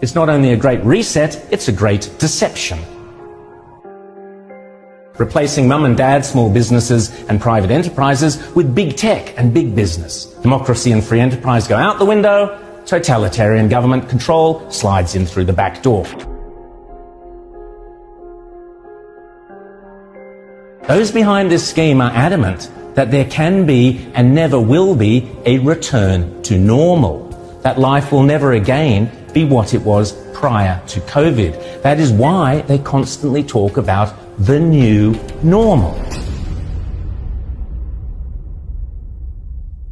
It's not only a great reset, it's a great deception. Replacing mum and dad, small businesses and private enterprises with big tech and big business. Democracy and free enterprise go out the window, totalitarian government control slides in through the back door. Those behind this scheme are adamant that there can be and never will be a return to normal, that life will never again be what it was prior to COVID. That is why they constantly talk about the new normal.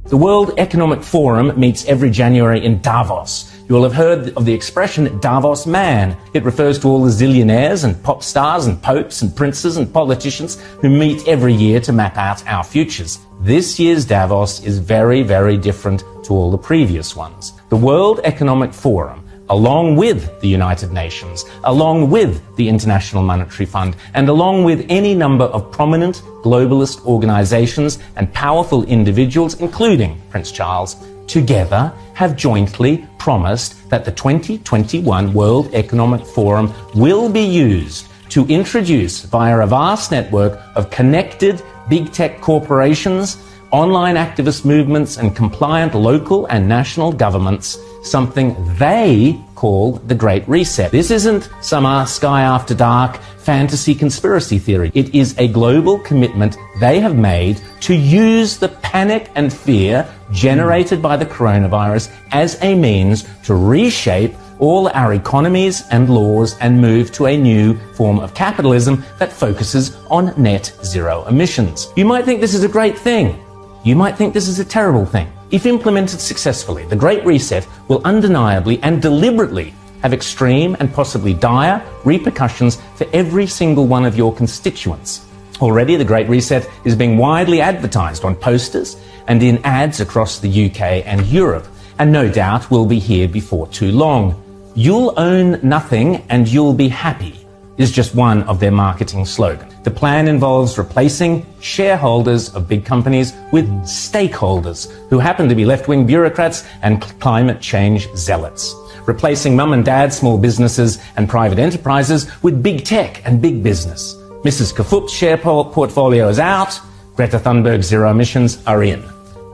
The World Economic Forum meets every January in Davos. You will have heard of the expression Davos man. It refers to all the zillionaires and pop stars and popes and princes and politicians who meet every year to map out our futures. This year's Davos is very, very different to all the previous ones. The World Economic Forum, along with the United Nations, along with the International Monetary Fund, and along with any number of prominent globalist organizations and powerful individuals, including Prince Charles, together have jointly promised that the 2021 World Economic Forum will be used to introduce, via a vast network of connected big tech corporations, online activist movements and compliant local and national governments, something they call the Great Reset. This isn't some Sky After Dark fantasy conspiracy theory. It is a global commitment they have made to use the panic and fear generated by the coronavirus as a means to reshape all our economies and laws and move to a new form of capitalism that focuses on net zero emissions. You might think this is a great thing. You might think this is a terrible thing. If implemented successfully, the Great Reset will undeniably and deliberately have extreme and possibly dire repercussions for every single one of your constituents. Already, the Great Reset is being widely advertised on posters and in ads across the UK and Europe, and no doubt will be here before too long. You'll own nothing and you'll be happy is just one of their marketing slogans. The plan involves replacing shareholders of big companies with stakeholders who happen to be left-wing bureaucrats and climate change zealots. Replacing mum and dad, small businesses and private enterprises with big tech and big business. Mrs. Kafup's share portfolio is out. Greta Thunberg's zero emissions are in.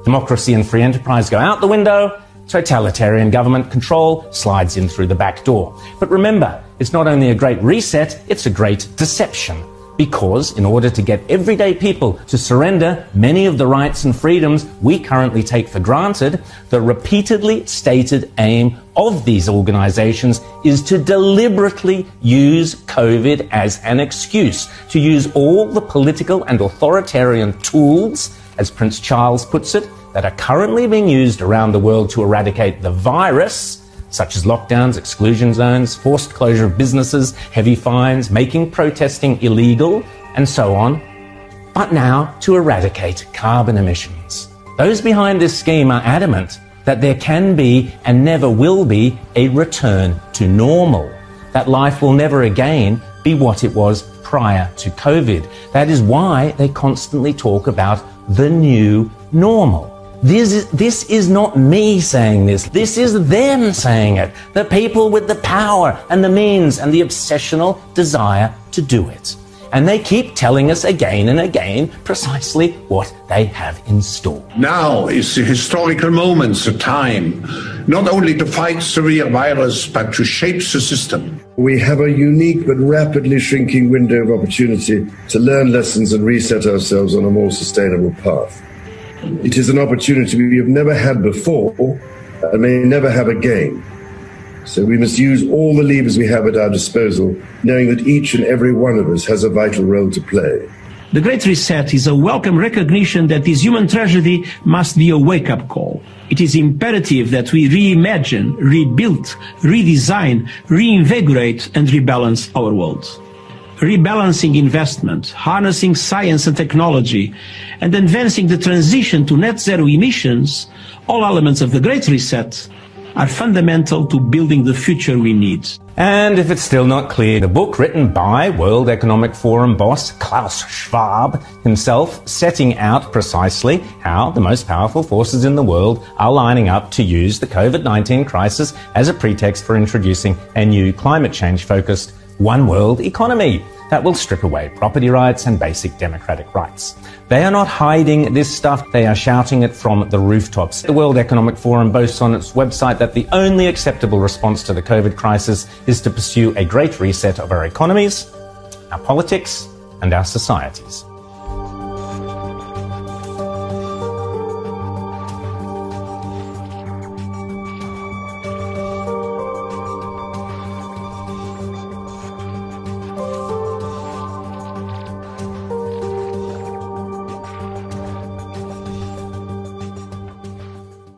Democracy and free enterprise go out the window. Totalitarian government control slides in through the back door. But remember, it's not only a great reset, it's a great deception. Because in order to get everyday people to surrender many of the rights and freedoms we currently take for granted, the repeatedly stated aim of these organizations is to deliberately use COVID as an excuse, to use all the political and authoritarian tools, as Prince Charles puts it, that are currently being used around the world to eradicate the virus, such as lockdowns, exclusion zones, forced closure of businesses, heavy fines, making protesting illegal, and so on, but now to eradicate carbon emissions. Those behind this scheme are adamant that there can be and never will be a return to normal, that life will never again be what it was prior to COVID. That is why they constantly talk about the new normal. This is not me saying this. This is them saying it. The people with the power and the means and the obsessional desire to do it. And they keep telling us again and again precisely what they have in store. Now is the historical moment, the time, not only to fight the real virus, but to shape the system. We have a unique but rapidly shrinking window of opportunity to learn lessons and reset ourselves on a more sustainable path. It is an opportunity we have never had before and may never have again. So we must use all the levers we have at our disposal, knowing that each and every one of us has a vital role to play. The Great Reset is a welcome recognition that this human tragedy must be a wake-up call. It is imperative that we reimagine, rebuild, redesign, reinvigorate and rebalance our world. Rebalancing investment, harnessing science and technology, and advancing the transition to net zero emissions, all elements of the Great Reset, are fundamental to building the future we need. And if it's still not clear, the book written by World Economic Forum boss Klaus Schwab himself, setting out precisely how the most powerful forces in the world are lining up to use the COVID-19 crisis as a pretext for introducing a new climate change-focused one world economy that will strip away property rights and basic democratic rights. They are not hiding this stuff, they are shouting it from the rooftops. The World Economic Forum boasts on its website that the only acceptable response to the COVID crisis is to pursue a great reset of our economies, our politics, and our societies.